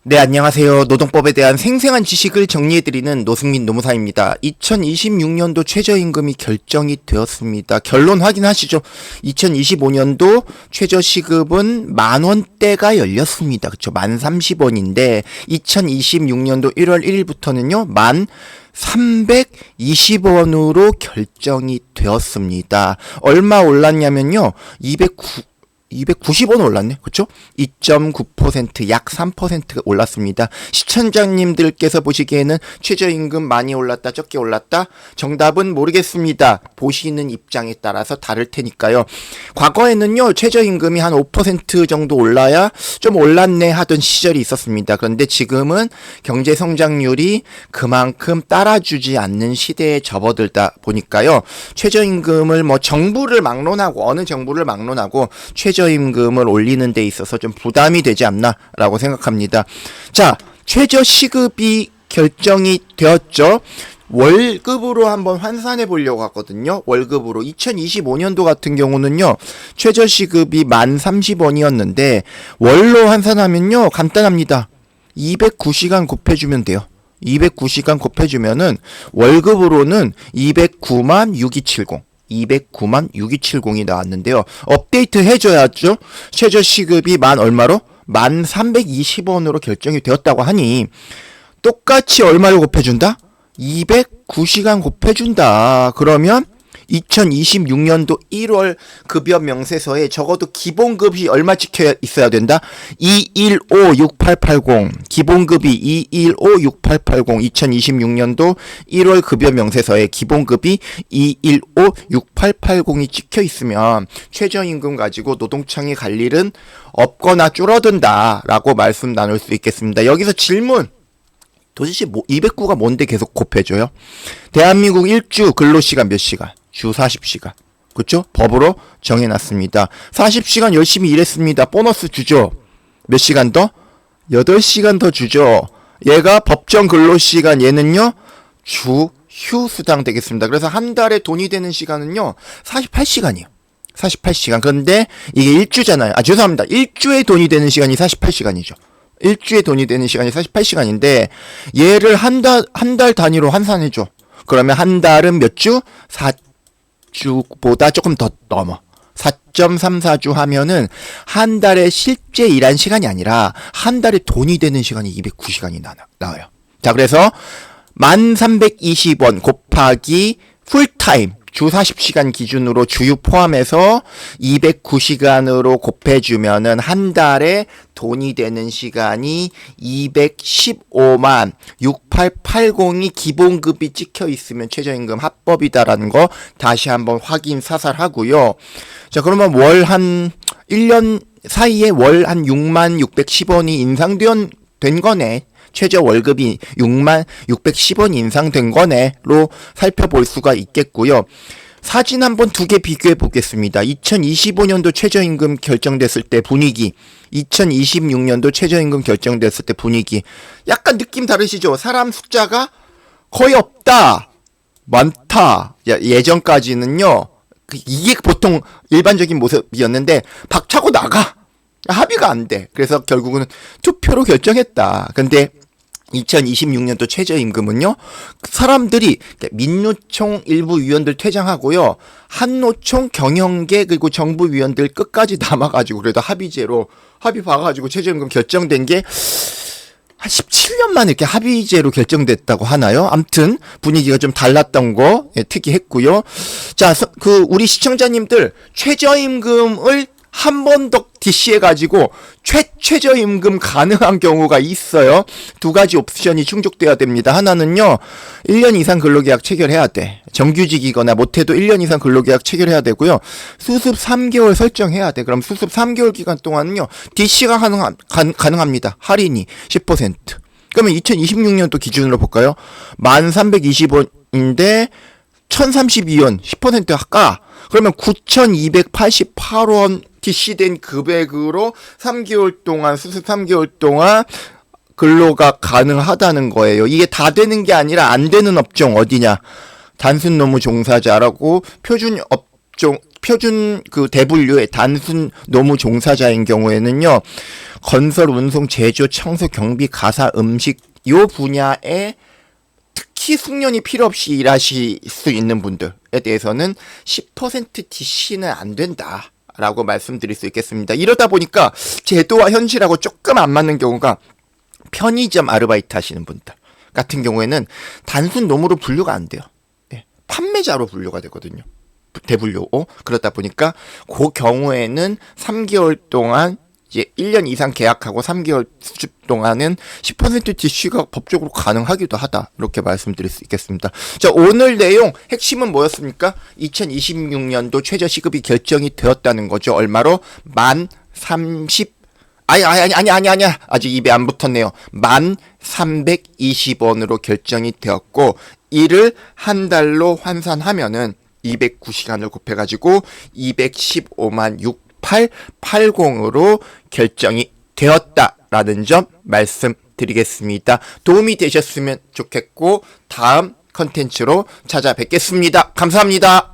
네, 안녕하세요. 노동법에 대한 생생한 지식을 정리해드리는 노승민 노무사입니다. 2026년도 최저임금이 결정이 되었습니다. 결론 확인하시죠. 2025년도 최저시급은 만원대가 열렸습니다. 그쵸? 1030원인데 2026년도 1월 1일부터는요. 1320원으로 결정이 되었습니다. 얼마 올랐냐면요. 290원 올랐네. 그쵸? 2.9%, 약 3%가 올랐습니다. 시청자님들께서 보시기에는 최저임금 많이 올랐다, 적게 올랐다? 정답은 모르겠습니다. 보시는 입장에 따라서 다를 테니까요. 과거에는요, 최저임금이 한 5% 정도 올라야 좀 올랐네 하던 시절이 있었습니다. 그런데 지금은 경제 성장률이 그만큼 따라주지 않는 시대에 접어들다 보니까요, 최저임금을 정부를 막론하고, 어느 정부를 막론하고, 최저임금을 올리는 데 있어서 좀 부담이 되지 않나라고 생각합니다. 자, 최저시급이 결정이 되었죠. 월급으로 한번 환산해 보려고 하거든요. 월급으로 2025년도 같은 경우는요. 최저시급이 1030원이었는데 월로 환산하면요. 간단합니다. 209시간 곱해주면 돼요. 209시간 곱해주면은 월급으로는 209만 6270 209만 6270이 나왔는데요. 업데이트 해줘야죠. 최저시급이 만 얼마로? 1320원으로 결정이 되었다고 하니 똑같이 얼마를 곱해준다? 209시간 곱해준다. 그러면 2026년도 1월 급여 명세서에 적어도 기본급이 얼마 찍혀 있어야 된다? 2156880 기본급이 2156880 2026년도 1월 급여 명세서에 기본급이 2156880이 찍혀 있으면 최저임금 가지고 노동청이 갈 일은 없거나 줄어든다 라고 말씀 나눌 수 있겠습니다. 여기서 질문, 도대체 209가 뭔데 계속 곱해줘요? 대한민국 일주 근로시간 몇 시간? 주 40시간. 그쵸? 법으로 정해놨습니다. 40시간 열심히 일했습니다. 보너스 주죠. 몇 시간 더? 8시간 더 주죠. 얘가 법정 근로시간, 얘는요, 주 휴수당 되겠습니다. 그래서 한 달에 돈이 되는 시간은요, 48시간이에요. 48시간. 그런데 이게 일주잖아요. 죄송합니다. 일주에 돈이 되는 시간이 48시간이죠. 일주에 돈이 되는 시간이 48시간인데, 얘를 한 달 단위로 환산해줘. 그러면 한 달은 몇 주? 4주보다 조금 더 넘어. 4.34주 하면은 한 달에 실제 일한 시간이 아니라 한 달에 돈이 되는 시간이 209시간이 나와요. 자, 그래서 1320원 곱하기 풀타임 주 40시간 기준으로 주휴 포함해서 209시간으로 곱해주면은 한 달에 돈이 되는 시간이 215만 6880이 기본급이 찍혀 있으면 최저임금 합법이다라는 거 다시 한번 확인 사살하고요. 자, 그러면 월 한 1년 사이에 월 한 6만 610원이 인상된 거네. 최저 월급이 6만 610원 인상된 거네로 살펴볼 수가 있겠고요. 사진 한번 두 개 비교해 보겠습니다. 2025년도 최저임금 결정됐을 때 분위기, 2026년도 최저임금 결정됐을 때 분위기. 약간 느낌 다르시죠? 사람 숫자가 거의 없다, 많다. 예전까지는요, 이게 보통 일반적인 모습이었는데 박차고 나가. 합의가 안 돼. 그래서 결국은 투표로 결정했다. 근데 2026년도 최저임금은요, 사람들이 민노총 일부 위원들 퇴장하고요, 한노총 경영계 그리고 정부 위원들 끝까지 남아가지고 그래도 합의제로 합의 봐가지고 최저임금 결정된 게 한 17년 만에 이렇게 합의제로 결정됐다고 하나요? 암튼 분위기가 좀 달랐던 거 특이했고요. 자, 우리 시청자님들 최저임금을 한 번 더 DC해가지고 최저임금 가능한 경우가 있어요. 두 가지 옵션이 충족돼야 됩니다. 하나는요, 1년 이상 근로계약 체결해야 돼. 정규직이거나 못해도 1년 이상 근로계약 체결해야 되고요. 수습 3개월 설정해야 돼. 그럼 수습 3개월 기간 동안은요, DC가 가능합니다. 할인이 10%. 그러면 2026년도 기준으로 볼까요? 1320원인데 1032원 10% 할까? 그러면 9288원 DC된 금액으로 3개월 동안, 수습 3개월 동안 근로가 가능하다는 거예요. 이게 다 되는 게 아니라 안 되는 업종 어디냐? 단순 노무 종사자라고 표준 업종, 표준 그 대분류의 단순 노무 종사자인 경우에는요, 건설, 운송, 제조, 청소, 경비, 가사, 음식 요 분야에 특히 숙련이 필요 없이 일하실 수 있는 분들에 대해서는 10% DC는 안 된다라고 말씀드릴 수 있겠습니다. 이러다 보니까 제도와 현실하고 조금 안 맞는 경우가 편의점 아르바이트 하시는 분들 같은 경우에는 단순 노무로 분류가 안 돼요. 예, 판매자로 분류가 되거든요. 대분류. 그러다 보니까 그 경우에는 3개월 동안 이제 1년 이상 계약하고 3개월 수습 동안은 10% DC가 법적으로 가능하기도 하다. 이렇게 말씀드릴 수 있겠습니다. 자, 오늘 내용 핵심은 뭐였습니까? 2026년도 최저시급이 결정이 되었다는 거죠. 얼마로? 아니야. 아직 입에 안 붙었네요. 1320원으로 결정이 되었고, 이를 한 달로 환산하면은 209시간을 곱해가지고 215만 6880으로 결정이 되었다라는 점 말씀드리겠습니다. 도움이 되셨으면 좋겠고 다음 컨텐츠로 찾아뵙겠습니다. 감사합니다.